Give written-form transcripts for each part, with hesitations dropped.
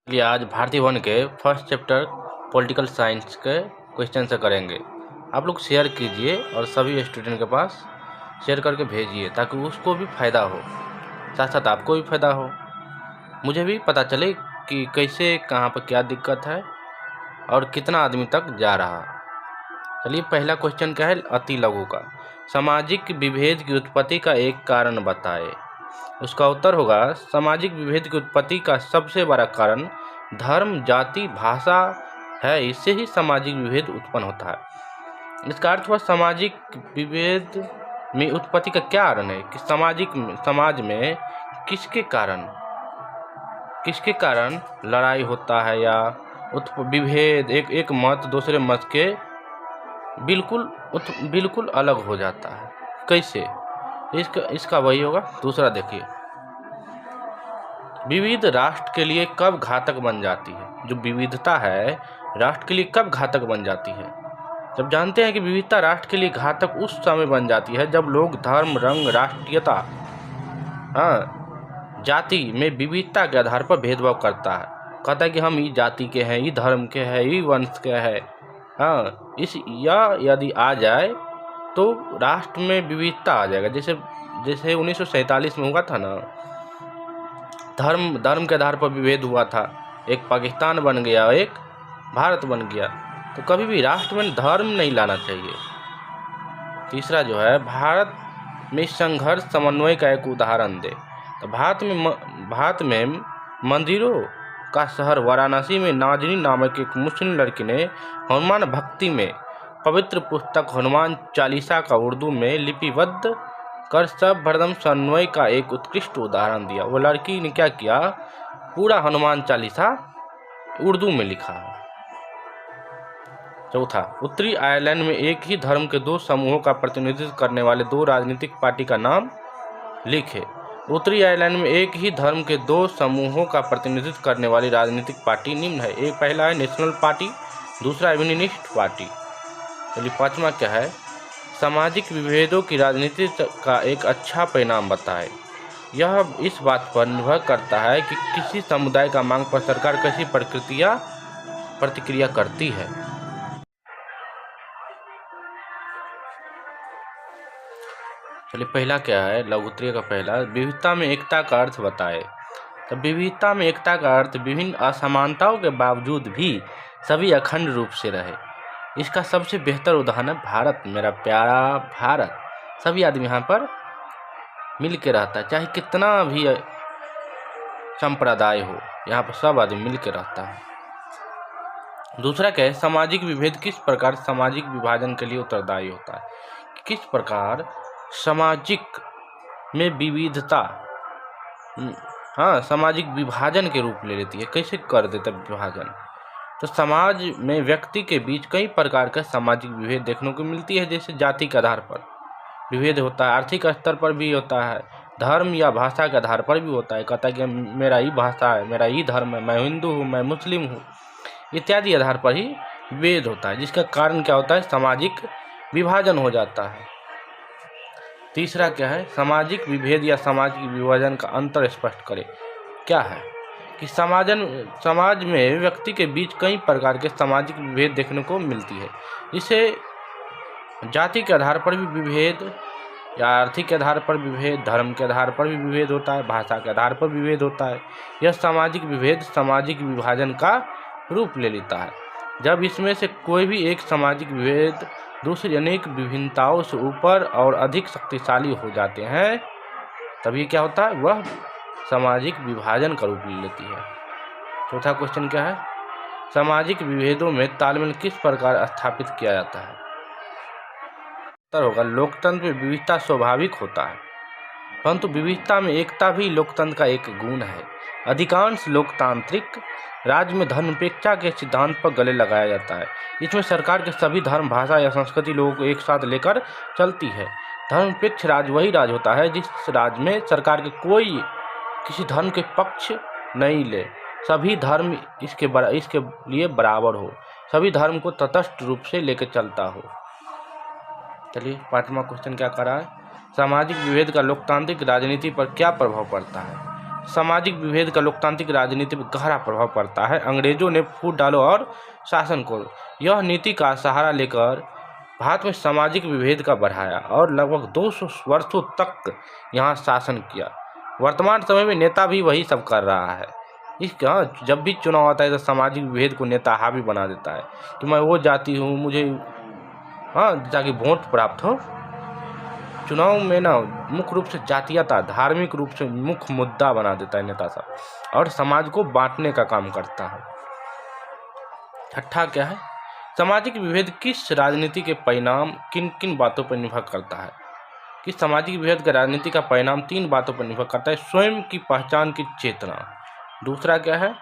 चलिए आज भारतीय वन के फर्स्ट चैप्टर पॉलिटिकल साइंस के क्वेश्चन से करेंगे। आप लोग शेयर कीजिए और सभी स्टूडेंट के पास शेयर करके भेजिए ताकि उसको भी फ़ायदा हो, साथ साथ आपको भी फ़ायदा हो, मुझे भी पता चले कि कैसे कहाँ पर क्या दिक्कत है और कितना आदमी तक जा रहा। चलिए पहला क्वेश्चन क्या है, अति लघु का। सामाजिक विभेद की उत्पत्ति का एक कारण बताए। उसका उत्तर होगा सामाजिक विभेद की उत्पत्ति का सबसे बड़ा कारण धर्म, जाति, भाषा है। इससे ही सामाजिक विभेद उत्पन्न होता है। इसका अर्थ हुआ सामाजिक विभेद में उत्पत्ति का क्या कारण है कि समाज में किसके कारण लड़ाई होता है या विभेद, एक मत दूसरे मत के बिल्कुल अलग हो जाता है। कैसे? इसका वही होगा दूसरा। देखिए, विविध राष्ट्र के लिए कब घातक बन जाती है। जो विविधता है राष्ट्र के लिए कब घातक बन जाती है? जब जानते हैं कि विविधता राष्ट्र के लिए घातक उस समय बन जाती है जब लोग धर्म, रंग, राष्ट्रीयता, जाति में विविधता के आधार पर भेदभाव करता है। कहता है कि हम ई जाति के हैं, ई धर्म के हैं, ई वंश के हैं। यदि आ जाए तो राष्ट्र में विविधता आ जाएगा। जैसे 1947 में हुआ था ना, धर्म के आधार पर विभेद हुआ था। एक पाकिस्तान बन गया, एक भारत बन गया। तो कभी भी राष्ट्र में धर्म नहीं लाना चाहिए। तीसरा जो है, भारत में संघर्ष समन्वय का एक उदाहरण दे। तो भारत में मंदिरों का शहर वाराणसी में नाजनी नामक एक मुस्लिम लड़की ने हनुमान भक्ति में पवित्र पुस्तक हनुमान चालीसा का उर्दू में लिपिबद्ध कर सब भरदम समन्वय का एक उत्कृष्ट उदाहरण दिया। वो लड़की ने क्या किया, पूरा हनुमान चालीसा उर्दू में लिखा है। चौथा, उत्तरी आयरलैंड में एक ही धर्म के दो समूहों का प्रतिनिधित्व करने वाले दो राजनीतिक पार्टी का नाम लिखे। उत्तरी आयरलैंड में एक ही धर्म के दो समूहों का प्रतिनिधित्व करने वाली राजनीतिक पार्टी निम्न है। एक पहला है नेशनल पार्टी, दूसरा एविनिस्ट पार्टी। चलिए पांचवा क्या है, सामाजिक विभेदों की राजनीति का एक अच्छा परिणाम बताए। यह इस बात पर निर्भर करता है कि किसी समुदाय का मांग पर सरकार कैसी प्रतिक्रिया करती है। चलिए पहला क्या है, लघुत्तरीय का पहला, विविधता में एकता का अर्थ बताए। तो विविधता में एकता का अर्थ विभिन्न असमानताओं के बावजूद भी सभी अखंड रूप से रहे। इसका सबसे बेहतर उदाहरण है भारत, मेरा प्यारा भारत। सभी आदमी यहाँ पर मिल के रहता है, चाहे कितना भी संप्रदाय हो, यहाँ पर सब आदमी मिल के रहता है। दूसरा क्या है, सामाजिक विभेद किस प्रकार सामाजिक विभाजन के लिए उत्तरदायी होता है। किस प्रकार सामाजिक में विविधता सामाजिक विभाजन के रूप ले लेती है। कैसे कर देता विभाजन? तो समाज में व्यक्ति के बीच कई प्रकार का सामाजिक विभेद देखने को मिलती है। जैसे जाति के आधार पर विभेद होता है, आर्थिक स्तर पर भी होता है, धर्म या भाषा के आधार पर भी होता है। कहता है कि मेरा ही भाषा है, मेरा ही धर्म है, मैं हिंदू हूँ, मैं मुस्लिम हूँ, इत्यादि आधार पर ही विभेद होता है, जिसका कारण क्या होता है, सामाजिक विभाजन हो जाता है। तीसरा क्या है, सामाजिक विभेद या सामाजिक विभाजन का अंतर स्पष्ट करें। क्या है कि समाज में व्यक्ति के बीच कई प्रकार के सामाजिक विभेद देखने को मिलती है। इसे जाति के आधार पर भी विभेद या आर्थिक के आधार पर विभेद, धर्म के आधार पर भी विभेद होता है, भाषा के आधार पर विभेद होता है। यह सामाजिक विभेद सामाजिक विभाजन का रूप ले लेता है। जब इसमें से कोई भी एक सामाजिक विभेद दूसरी अनेक विभिन्नताओं से ऊपर और अधिक शक्तिशाली हो जाते हैं, तभी क्या होता है, वह सामाजिक विभाजन का रूप ले लेती है। चौथा क्वेश्चन क्या है, सामाजिक विभेदों में तालमेल किस प्रकार स्थापित किया जाता है। उत्तर होगा लोकतंत्र में विविधता स्वाभाविक होता है, परंतु विविधता में एकता भी लोकतंत्र का एक गुण है। अधिकांश लोकतांत्रिक राज्य में धर्मनिरपेक्षता के सिद्धांत पर गले लगाया जाता है। इसमें सरकार के सभी धर्म, भाषा या संस्कृति लोगों को एक साथ लेकर चलती है। धर्मनिरपेक्ष राज्य वही राज्य होता है जिस राज्य में सरकार के कोई किसी धर्म के पक्ष नहीं ले, सभी धर्म इसके लिए बराबर हो, सभी धर्म को तटस्थ रूप से लेकर चलता हो। चलिए पांचवा क्वेश्चन क्या कर रहा है, सामाजिक विभेद का लोकतांत्रिक राजनीति पर क्या प्रभाव पड़ता है। सामाजिक विभेद का लोकतांत्रिक राजनीति पर गहरा प्रभाव पड़ता है। अंग्रेजों ने फूट डालो और शासन करो यह नीति का सहारा लेकर भारत में सामाजिक विभेद का बढ़ाया और लगभग 200 वर्षों तक यहाँ शासन किया। वर्तमान समय में नेता भी वही सब कर रहा है। जब भी चुनाव आता है तो सामाजिक विभेद को नेता हावी बना देता है कि मैं वो जाति हूँ, मुझे ताकि वोट प्राप्त हो। चुनाव में ना मुख्य रूप से जातीयता धार्मिक रूप से मुख्य मुद्दा बना देता है नेता साहब और समाज को बांटने का काम करता है। छठा क्या है, सामाजिक विभेद किस राजनीति के परिणाम किन किन बातों पर निर्भर करता है। कि सामाजिक विभेद का राजनीति का परिणाम 3 बातों पर निर्भर करता है। स्वयं की पहचान की चेतना, दूसरा क्या है,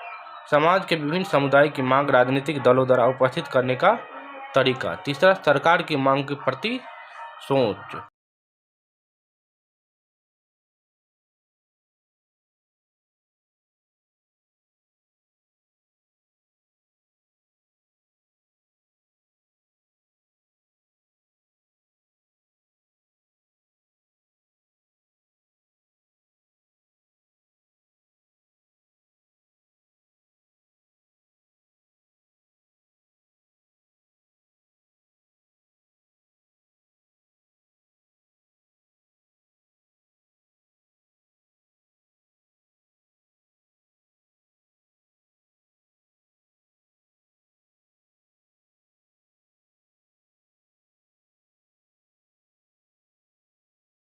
समाज के विभिन्न समुदाय की मांग राजनीतिक दलों द्वारा उपस्थित करने का तरीका, तीसरा सरकार की मांग के प्रति सोच।